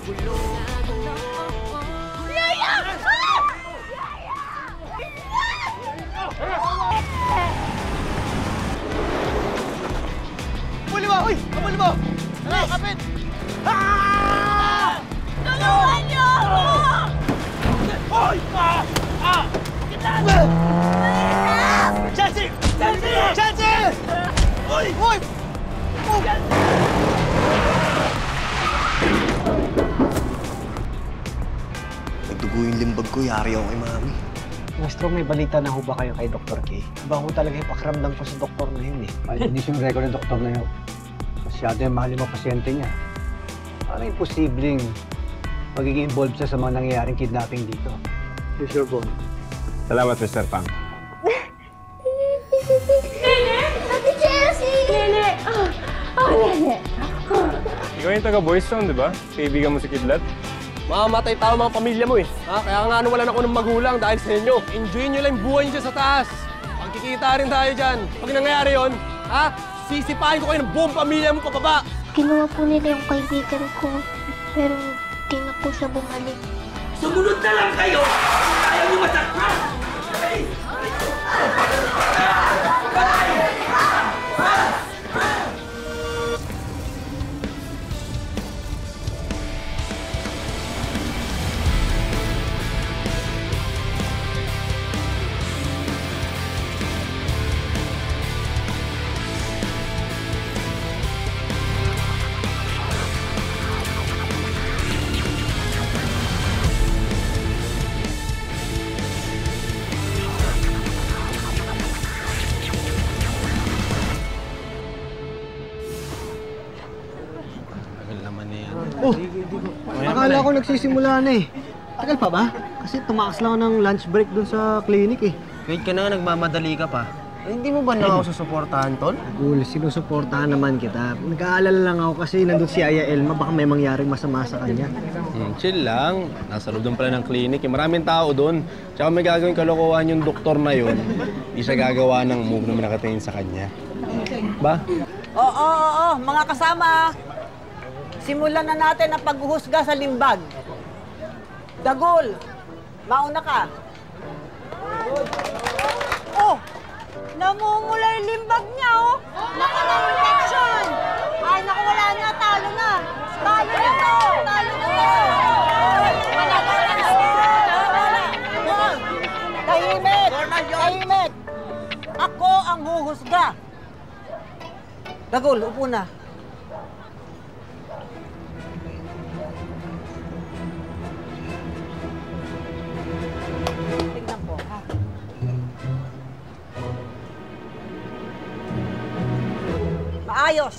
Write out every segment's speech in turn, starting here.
Yaya! Abuli mo! Uy! Abuli mo! Ano? Kapit! Tulungan niyo ako! Hoy! Chelsea! Chelsea! Chelsea! Uy! Uy! Nagdugo yung limbag ko, yari ako kay Mami. Maestro, may balita na ho ba kayo kay Dr. K? Iba ho talaga yung pakiramdam ko sa doktor na yun eh. Malinis yung record ng doktor na yun. Masyado yung mahal yung mga pasyente niya. Parang imposibleng magiging involved siya sa mga nangyayaring kidnapping dito. You sure, Bon? Salamat, Mr. Pang. Nene! Ate Chelsea! Nene! Nene! Ikaw yung taga-Boys Town, di ba? Kaibigan mo si Kidlat? Mamamatay tao mga pamilya mo eh. Kaya nga nawalan ako ng magulang dahil sa inyo. Enjoyin nyo lang yung buhay nyo dyan sa taas. Magkikita rin tayo dyan. Pag nangyayari yun, sisipahin ko kayo ng buong pamilya mo pababa. Ginawa po nila yung kaibigan ko, pero di na po siya bumalik. Sumunod na lang kayo! Ayaw niyo masaktan! Oh! Akala ko nagsisimula na eh. Tagal pa ba? Kasi tumakas lang ako ng lunch break dun sa clinic eh. Wait ka na, nagmamadali ka pa. Hindi mo ba na ako susuportahan, Tol? Gul, sinusuportahan naman kita. Nag-aalala lang ako kasi nandun si Aya Elma, baka may mangyaring masama sa kanya. Chill lang. Nasa loob doon pala ng clinic. Maraming tao doon. Tsaka may gagawin kalokohan yung doktor na yun. Di siya gagawa ng move na may nakatingin sa kanya. Ba? Oo, mga kasama. Simulan na natin ang paghuhusga sa limbag. Dagol, mauna ka. Oh, namumula yung limbag niya, oh. Naku, na-infection. Ay, naku, wala na, talo na. Talo na to, talo na to. Tahimik, tahimik. Ako ang huhusga. Dagol, upo na. Tignan po, ha? Maayos!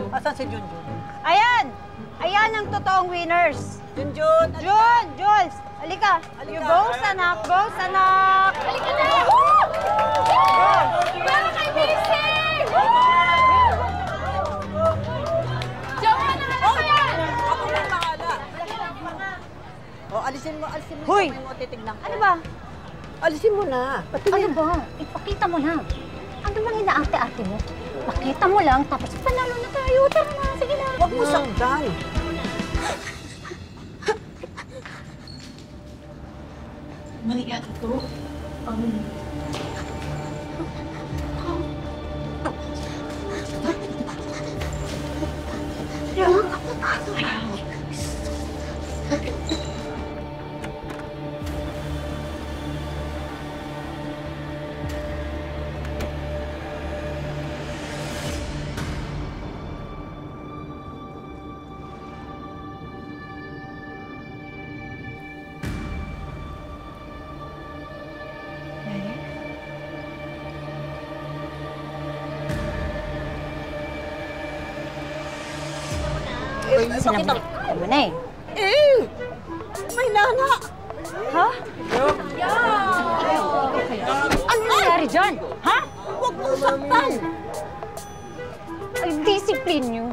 Asan si Junjun? Ayan! Ayan ang totoong winners. Junjun! Jules! Halika! You both, anak! Both, anak! Halika na! Para kay Missy! Diyan ka na yan! Ako na bahala. Oh, alisin mo. Hoy! Mo, titignan ko. Ano ba? Alisin mo na. Ano ba? Ipakita mo na. Ano bang inaate-ate mo? Pakita mo lang, tapos panalo na tayo. Tara na, sige na. Huwag mo saktan. Mali yata ito. Sinabi mo na eh. May nana. Ha? Ano nangyari dyan? Ha? Huwag mong saktan. Ay, discipline nyo.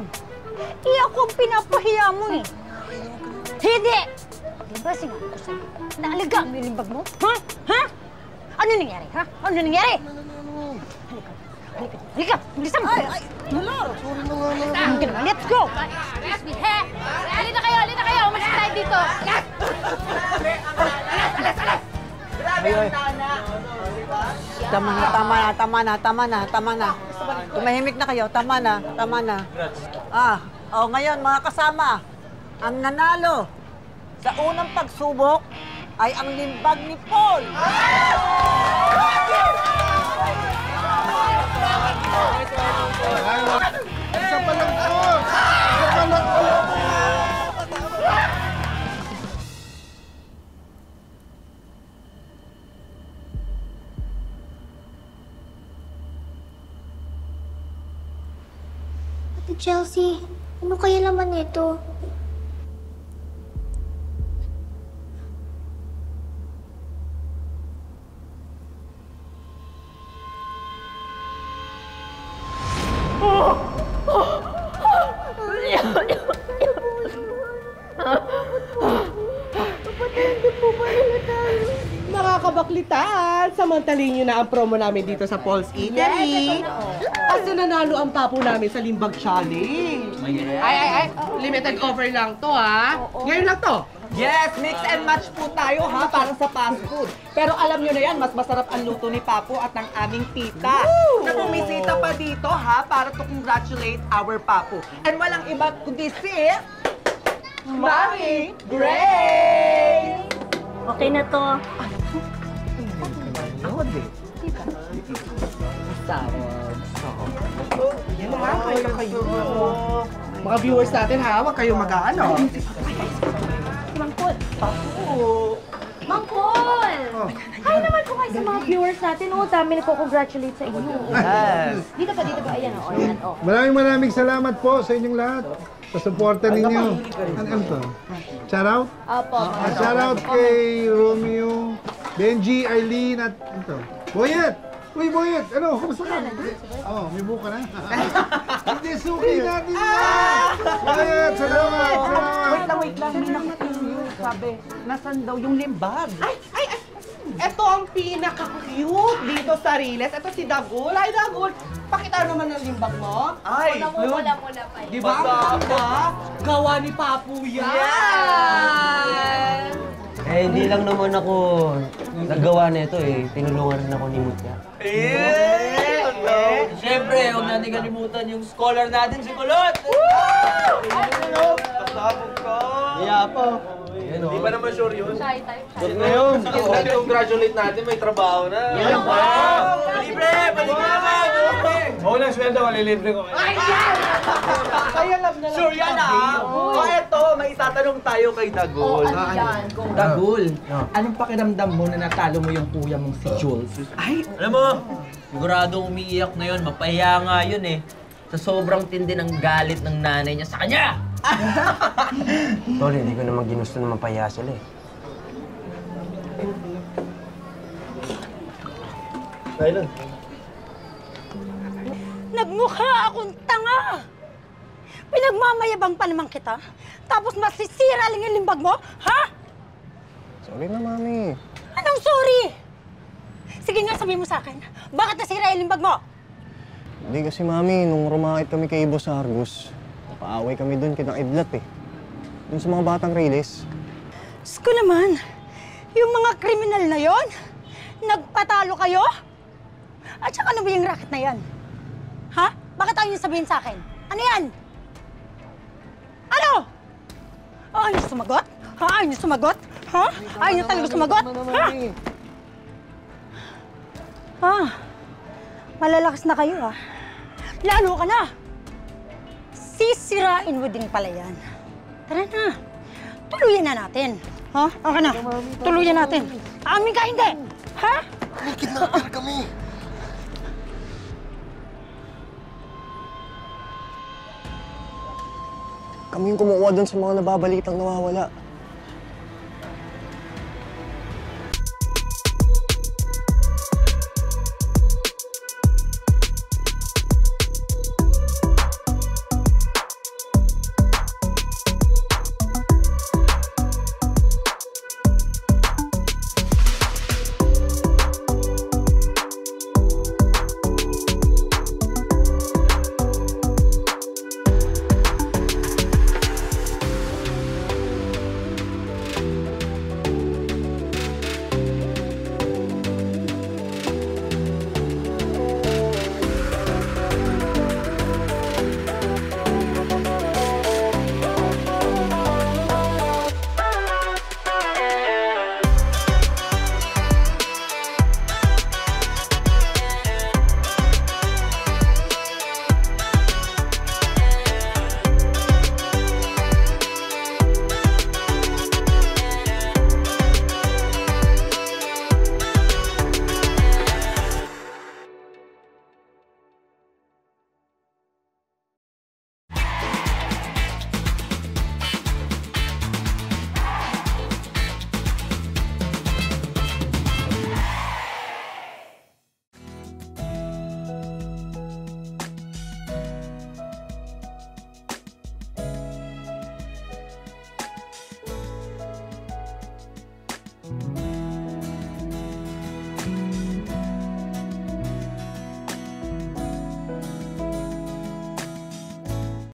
ako ang pinapahiya mo eh. Hindi! Di ba sinabi ko sa'yo, naalagaan mo yung limbag mo? Ha? Ha? Ano nangyari, ha? Ano nangyari? Halika! Bilisan mo! Sorry na nga. Halika na, let's go! Excuse me, he! Halina kayo! Umalis tayo dito! Tama na. Tumahimik na kayo, tama na. Ngayon mga kasama, ang nanalo sa unang pagsubok ay ang limbag ni Paul. Isa pa lang po! Ate Chelsea, ano kaya laman nito? Nakakabaklitaan! Samantalin nyo na ang promo namin dito sa Paul's Eatery. Kasi nanalo ang papo namin sa Limbag Challenge. Ay! Limited offer lang to, ha? Ngayon lang to. Yes, mix and match po tayo ha, para sa fast food. Pero alam nyo na yan, mas masarap ang luto ni Papo at ng aming tita. Na bumisita pa dito ha, para to congratulate our Papo. And walang iba kundi si Mami Grace! Okay na to. Yan ha, kayo. Mga viewers natin ha, huwag kayong mag-aano. Mangkol! Mangkol! Hi naman po kayo sa mga viewers natin. Dami nagko-congratulate sa inyo. Yes. Dito pa. Ayan, ayan. Maraming salamat po sa inyong lahat. Sa suporta ninyo. Ano to? Shoutout? Opo. Shoutout kay Romeo, Benji, Arlene, at ito. Boyet! Uy, Boyet! Ano? Kamusta ka? May buka na. Hindi, suki natin yan! Boyet! Salamat! Wait lang. May nakatulog. Sabi, nasan daw yung limbag? Ay! Ito ang pinaka-cute dito sa Riles. Ito si Dagul. Ay, Dagul! Pakita naman ng limbag mo. Ay, Mula pa eh. Di ba? Ang ganda? Gawa ni Papu yan! Hindi lang naman ako nagawa nito eh. Tinulungan rin ako ni Mutya. Siyempre, huwag natin kalimutan yung scholar natin, si Kulot! Pasabog ka! Kaya po. Hindi pa naman sure yun. Shy tayo. Ngayon, congratulate natin, may trabaho na. Yan ba? Libre! Balik naman! Oo lang, sweldo ko, lilibre ko. Kaya love na lang. Sure yan eto, may itatanong tayo kay Dagul. Dagul, anong pakiramdam mo na natalo mo yung kuya mong si Jules? Ay! Alam mo, siguradong umiiyak na yun. Mapahiya nga yun eh. Sa sobrang tindi ng galit ng nanay niya sa kanya! Tol, hindi ko naman ginusto na mapahiya sila eh. Rylan. Nagmukha akong tanga! Pinagmamayabang pa naman kita, tapos masisira lang yung limbag mo, ha? Sorry na, Mami. Anong sorry? Sige nga, sabihin mo sa akin, bakit nasira yung limbag mo? Hindi kasi, Mami, nung rumakit kami kay Ibo sa Argus, napaaway kami doon kitang idlat eh. Doon sa mga batang Riles. Diyos ko naman, yung mga kriminal na yon, nagpatalo kayo? At saka ano ba yung racket na yan? Ha? Bakit ayaw niyo sabihin sa akin? Ano yan? Ano? Ayaw niyo sumagot? Ha? Ayaw niyo sumagot? Ha? Ayaw niyo talaga sumagot? Ha? Malalakas na kayo, ha? Lalo ka na! Sisirain mo din pala yan. Tara na. Tuluyan na natin. Ha? Okay na. Tuluyan natin. Amin ka, hindi! Ha? Kidnapper kami! Kami yung kumukuha doon sa mga nababalitang nawawala.